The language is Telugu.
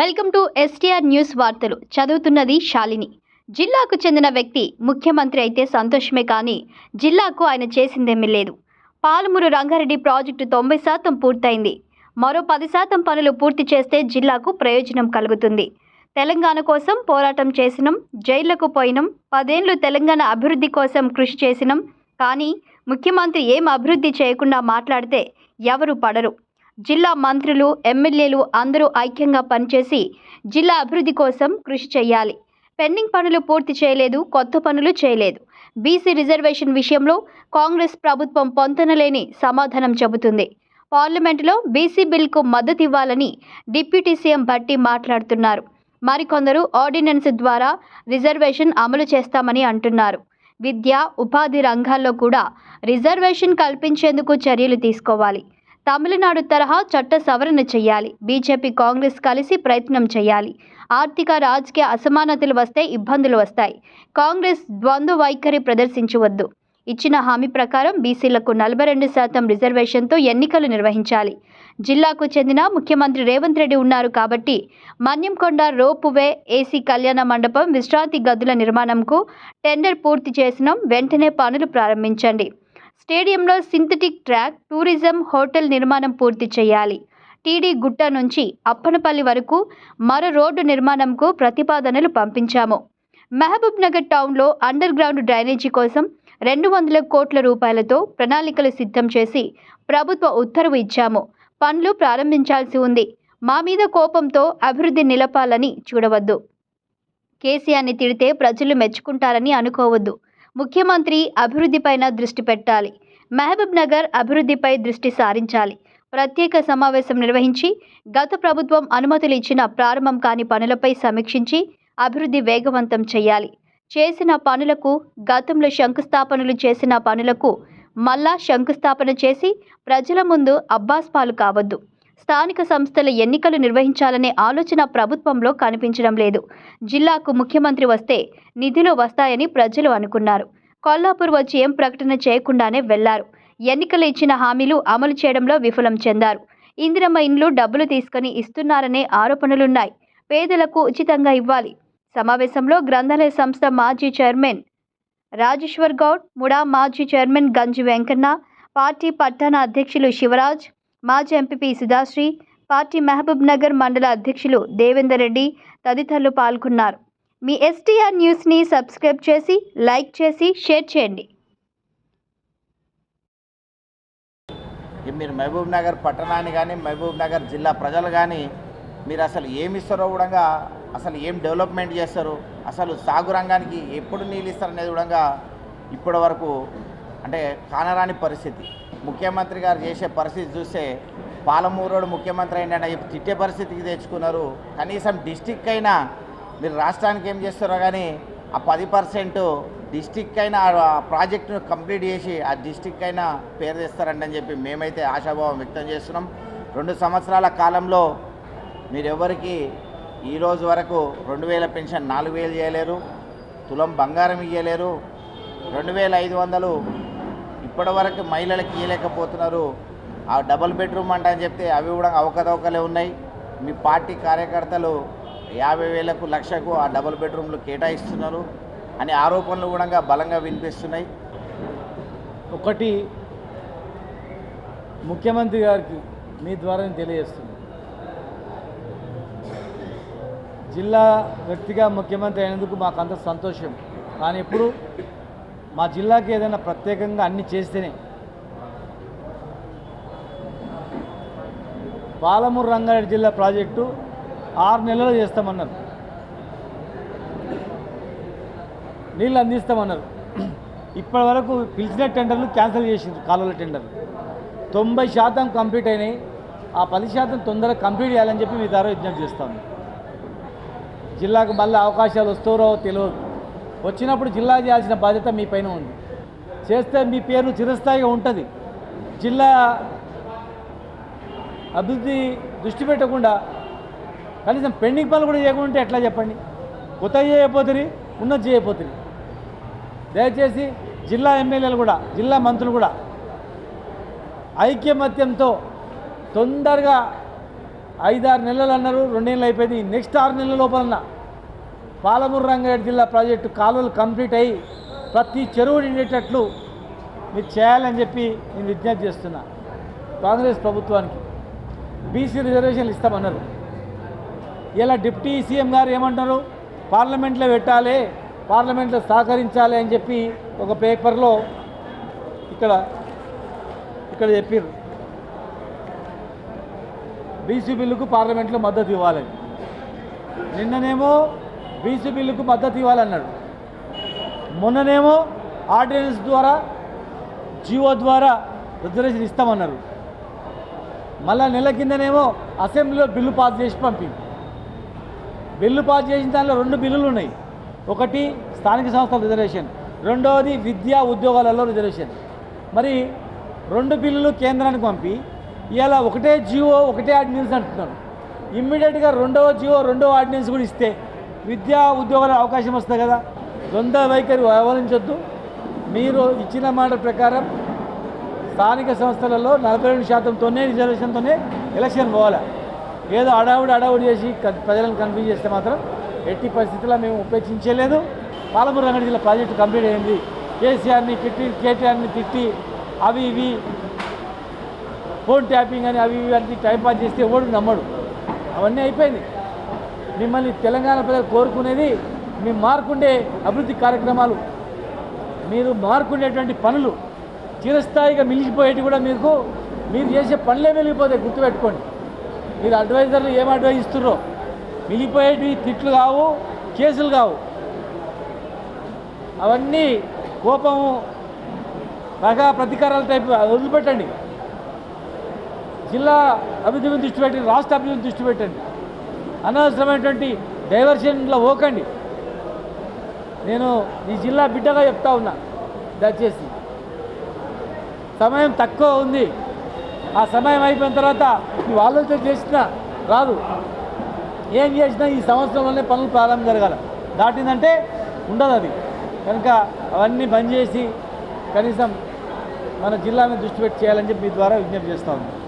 వెల్కమ్ టు ఎస్టీఆర్ న్యూస్ వార్తలు. చదువుతున్నది శాలిని. జిల్లాకు చెందిన వ్యక్తి ముఖ్యమంత్రి అయితే సంతోషమే కానీ జిల్లాకు ఆయన చేసిందేమీ లేదు. పాలమూరు రంగారెడ్డి ప్రాజెక్టు 90% పూర్తయింది. మరో 10% పనులు పూర్తి చేస్తే జిల్లాకు ప్రయోజనం కలుగుతుంది. తెలంగాణ కోసం పోరాటం చేసినాం, జైళ్లకు పోయినాం, 10 ఏళ్లు తెలంగాణ అభివృద్ధి కోసం కృషి చేసినాం. కానీ ముఖ్యమంత్రి ఏం అభివృద్ధి చేయకుండా మాట్లాడితే ఎవరు పడరు. జిల్లా మంత్రులు, ఎమ్మెల్యేలు అందరూ ఐక్యంగా పనిచేసి జిల్లా అభివృద్ధి కోసం కృషి చేయాలి. పెండింగ్ పనులు పూర్తి చేయలేదు, కొత్త పనులు చేయలేదు. బీసీ రిజర్వేషన్ విషయంలో కాంగ్రెస్ ప్రభుత్వం పొంతనలేని సమాధానం చెబుతుంది. పార్లమెంటులో బీసీ బిల్కు మద్దతు ఇవ్వాలని డిప్యూటీ సీఎం భట్టి మాట్లాడుతున్నారు. మరికొందరు ఆర్డినెన్స్ ద్వారా రిజర్వేషన్ అమలు చేస్తామని అంటున్నారు. విద్య, ఉపాధి రంగాల్లో కూడా రిజర్వేషన్ కల్పించేందుకు చర్యలు తీసుకోవాలి. తమిళనాడు తరహా చట్ట సవరణ చేయాలి. బీజేపీ, కాంగ్రెస్ కలిసి ప్రయత్నం చేయాలి. ఆర్థిక, రాజకీయ అసమానతలు వస్తే ఇబ్బందులు వస్తాయి. కాంగ్రెస్ ద్వంద్వ వైఖరి ప్రదర్శించవద్దు. ఇచ్చిన హామీ ప్రకారం బీసీలకు 42% రిజర్వేషన్తో ఎన్నికలు నిర్వహించాలి. జిల్లాకు చెందిన ముఖ్యమంత్రి రేవంత్ రెడ్డి ఉన్నారు కాబట్టి మన్యంకొండ రోపువే, ఏసీ కళ్యాణ మండపం, విశ్రాంతి గదుల నిర్మాణంకు టెండర్ పూర్తి చేసినాం. వెంటనే పనులు ప్రారంభించండి. స్టేడియంలో సింథటిక్ ట్రాక్, టూరిజం, హోటల్ నిర్మాణం పూర్తి చేయాలి. టీడీ గుట్ట నుంచి అప్పనపల్లి వరకు మరో రోడ్డు నిర్మాణంకు ప్రతిపాదనలు పంపించాము. మహబూబ్ నగర్ టౌన్లో అండర్ గ్రౌండ్ డ్రైనేజీ కోసం 200 కోట్ల రూపాయలతో ప్రణాళికలు సిద్ధం చేసి ప్రభుత్వ ఉత్తర్వు ఇచ్చాము. పనులు ప్రారంభించాల్సి ఉంది. మా మీద కోపంతో అభివృద్ధి నిలపాలని చూడవద్దు. కేసీఆర్ని తిడితే ప్రజలు మెచ్చుకుంటారని అనుకోవద్దు. ముఖ్యమంత్రి అభివృద్ధిపైన దృష్టి పెట్టాలి. మహబూబ్ నగర్ అభివృద్ధిపై దృష్టి సారించాలి. ప్రత్యేక సమావేశం నిర్వహించి గత ప్రభుత్వం అనుమతులు ఇచ్చిన ప్రారంభం కాని పనులపై సమీక్షించి అభివృద్ధి వేగవంతం చేయాలి. చేసిన పనులకు, గతంలో శంకుస్థాపనలు చేసిన పనులకు మళ్ళా శంకుస్థాపన చేసి ప్రజల ముందు అబ్బాస్పాలు కావద్దు. స్థానిక సంస్థల ఎన్నికలు నిర్వహించాలనే ఆలోచన ప్రభుత్వంలో కనిపించడం లేదు. జిల్లాకు ముఖ్యమంత్రి వస్తే నిధులు వస్తాయని ప్రజలు అనుకున్నారు. కొల్లాపూర్ వచ్చి ఏం ప్రకటన చేయకుండానే వెళ్లారు. ఎన్నికలు ఇచ్చిన హామీలు అమలు చేయడంలో విఫలం చెందారు. ఇందిరమ్మ ఇండ్లు డబ్బులు తీసుకుని ఇస్తున్నారనే ఆరోపణలున్నాయి. పేదలకు ఉచితంగా ఇవ్వాలి. సమావేశంలో గ్రంథాలయ సంస్థ మాజీ చైర్మన్ రాజేశ్వర్ గౌడ్, ముడా మాజీ చైర్మన్ గంజి వెంకన్న, పార్టీ పట్టణ అధ్యక్షులు శివరాజ్, మాజీ ఎంపీపీ సుధాశ్రీ, పార్టీ మహబూబ్ నగర్ మండల అధ్యక్షులు దేవేందర్ రెడ్డి తదితరులు పాల్గొన్నారు. మీ ఎస్టీఆర్ న్యూస్ని సబ్స్క్రైబ్ చేసి, లైక్ చేసి, షేర్ చేయండి. మీరు మహబూబ్ నగర్ పట్టణాన్ని కానీ, మహబూబ్ నగర్ జిల్లా ప్రజలు కానీ మీరు అసలు ఏమి ఇస్తారో కూడా, అసలు ఏం డెవలప్మెంట్ చేస్తారు, అసలు సాగు రంగానికి ఎప్పుడు నీళ్ళు ఇస్తారనేది కూడా ఇప్పటి వరకు అంటే కానరాని పరిస్థితి. ముఖ్యమంత్రి గారు చేసే పరిస్థితి చూస్తే పాలమూరోడు ముఖ్యమంత్రి అయినా తిట్టే పరిస్థితికి తెచ్చుకున్నారు. కనీసం డిస్టిక్ అయినా మీరు రాష్ట్రానికి ఏం చేస్తారో కానీ ఆ 10% డిస్టిక్ అయినా ఆ ప్రాజెక్టును కంప్లీట్ చేసి ఆ డిస్టిక్ అయినా పేరు తెస్తారండి అని చెప్పి మేమైతే ఆశాభావం వ్యక్తం చేస్తున్నాం. 2 సంవత్సరాల కాలంలో మీరెవరికి ఈరోజు వరకు 2000 పెన్షన్ 4000 చేయలేరు, తులం బంగారం ఇవ్వలేరు, 2500 ఇప్పటి వరకు మహిళలకు ఇవ్వలేకపోతున్నారు. ఆ డబుల్ బెడ్రూమ్ అంట అని చెప్తే అవి కూడా అవకతవకలే ఉన్నాయి. మీ పార్టీ కార్యకర్తలు 50,000కు, 1,00,000కు ఆ డబుల్ బెడ్రూమ్లు కేటాయిస్తున్నారు అనే ఆరోపణలు కూడా బలంగా వినిపిస్తున్నాయి. ఒకటి ముఖ్యమంత్రి గారికి మీ ద్వారా తెలియజేస్తుంది. జిల్లా వ్యక్తిగా ముఖ్యమంత్రి అయినందుకు మాకు అంత సంతోషం. కానీ ఇప్పుడు మా జిల్లాకి ఏదైనా ప్రత్యేకంగా అన్ని చేస్తేనే. పాలమూరు రంగారెడ్డి జిల్లా ప్రాజెక్టు 6 నెలల్లో చేస్తామన్నారు, నీళ్ళు అందిస్తామన్నారు. ఇప్పటి వరకు పిలిచిన టెండర్లు క్యాన్సిల్ చేసింది. కాలువల టెండర్లు 90% కంప్లీట్ అయినాయి. ఆ 10% తొందరగా కంప్లీట్ చేయాలని చెప్పి మీ ద్వారా విజ్ఞప్తి చేస్తాము. జిల్లాకు మళ్ళీ అవకాశాలు వస్తారో తెలియదు. వచ్చినప్పుడు జిల్లా చేయాల్సిన బాధ్యత మీ పైన ఉంది. చేస్తే మీ పేరు చిరస్థాయిగా ఉంటుంది. జిల్లా అభివృద్ధి దృష్టి పెట్టకుండా కనీసం పెండింగ్ పనులు కూడా చేయకుండా ఉంటే ఎట్లా చెప్పండి? కొత్తగా చేయకపోతుంది, ఉన్నది చేయకపోతుంది. దయచేసి జిల్లా ఎమ్మెల్యేలు కూడా, జిల్లా మంత్రులు కూడా ఐక్యమత్యంతో తొందరగా 5-6 నెలలు అన్నారు, 2 నెలలు అయిపోయింది. నెక్స్ట్ 6 నెలల లోపలన్నా పాలమూరు రంగారెడ్డి జిల్లా ప్రాజెక్టు కాలువలు కంప్లీట్ అయ్యి ప్రతి చెరువు నిండేటట్లు మీరు చేయాలని చెప్పి నేను విజ్ఞప్తి చేస్తున్నా. కాంగ్రెస్ ప్రభుత్వానికి బీసీ రిజర్వేషన్లు ఇస్తామన్నారు. ఇలా డిప్యూటీ సీఎం గారు ఏమంటారు, పార్లమెంట్లో పెట్టాలి, పార్లమెంట్లో సహకరించాలి అని చెప్పి ఒక పేపర్లో ఇక్కడ చెప్పారు. బీసీ బిల్లుకు పార్లమెంట్లో మద్దతు ఇవ్వాలని. నిన్ననేమో బీసీ బిల్లుకు మద్దతు ఇవ్వాలన్నాడు, మొన్ననేమో ఆర్డినెన్స్ ద్వారా జీవో ద్వారా రిజర్వేషన్ ఇస్తామన్నారు. మళ్ళా నెల కిందనేమో అసెంబ్లీలో బిల్లు పాస్ చేసి పంపింది. బిల్లు పాస్ చేసిన దానిలో 2 బిల్లులు ఉన్నాయి. ఒకటి స్థానిక సంస్థల రిజర్వేషన్, రెండవది విద్యా ఉద్యోగాలలో రిజర్వేషన్. మరి 2 బిల్లులు కేంద్రానికి పంపి ఇలా ఒకటే జీవో ఒకటే ఆర్డినెన్స్ అంటున్నారు. ఇమ్మీడియట్గా 2వ జీవో 2వ ఆర్డినెన్స్ కూడా ఇస్తే విద్యా ఉద్యోగాల అవకాశం వస్తుంది కదా. ద్వంద్వ వైఖరి వ్యవహరించొద్దు. మీరు ఇచ్చిన మాట ప్రకారం స్థానిక సంస్థలలో 42%తోనే రిజర్వేషన్తోనే ఎలక్షన్ పోవాలి. ఏదో అడావుడి చేసి ప్రజలను కన్ఫ్యూజ్ చేస్తే మాత్రం ఎట్టి పరిస్థితుల్లో మేము ఉపేక్షించలేదు. పాలమూరు రంగారెడ్డి జిల్లా ప్రాజెక్టు కంప్లీట్ అయింది. కేసీఆర్ని తిట్టి, కేటీఆర్ని తిట్టి, అవి ఇవి ఫోన్ ట్యాపింగ్ అని అవి ఇవి అన్ని టైంపాస్ చేస్తే ఎవడు నమ్మడు. అవన్నీ అయిపోయింది. మిమ్మల్ని తెలంగాణ ప్రజలు కోరుకునేది మీ మార్కుండే అభివృద్ధి కార్యక్రమాలు, మీరు మార్కుండేటువంటి పనులు చిరస్థాయిగా మిలిగిపోయేటి కూడా మీరు చేసే పనులే మిలిగిపోతాయి. గుర్తుపెట్టుకోండి. మీరు అడ్వైజర్లు ఏం అడ్వైజ్ ఇస్తున్నారో మిగిలిపోయేటివి తిట్లు కావు, కేసులు కావు. అవన్నీ కోపము, పగా ప్రతీకారాల టైపు వదిలిపెట్టండి. జిల్లా అభివృద్ధిని దృష్టి పెట్టండి, రాష్ట్ర అభివృద్ధిని దృష్టి పెట్టండి. అనవసరమైనటువంటి డైవర్షన్లో పోకండి. నేను ఈ జిల్లా బిడ్డగా చెప్తా ఉన్నా, దయచేసి సమయం తక్కువ ఉంది. ఆ సమయం అయిపోయిన తర్వాత నువ్వు ఆలోచన చేసినా రాదు. ఏం చేసినా ఈ సంవత్సరంలోనే పనులు ప్రారంభం జరగాలి. దాటిందంటే ఉండదు అది. కనుక అవన్నీ బంద్ చేసి కనీసం మన జిల్లా మీద దృష్టి పెట్టి చేయాలని చెప్పి మీ ద్వారా విజ్ఞప్తి చేస్తా ఉన్నాను.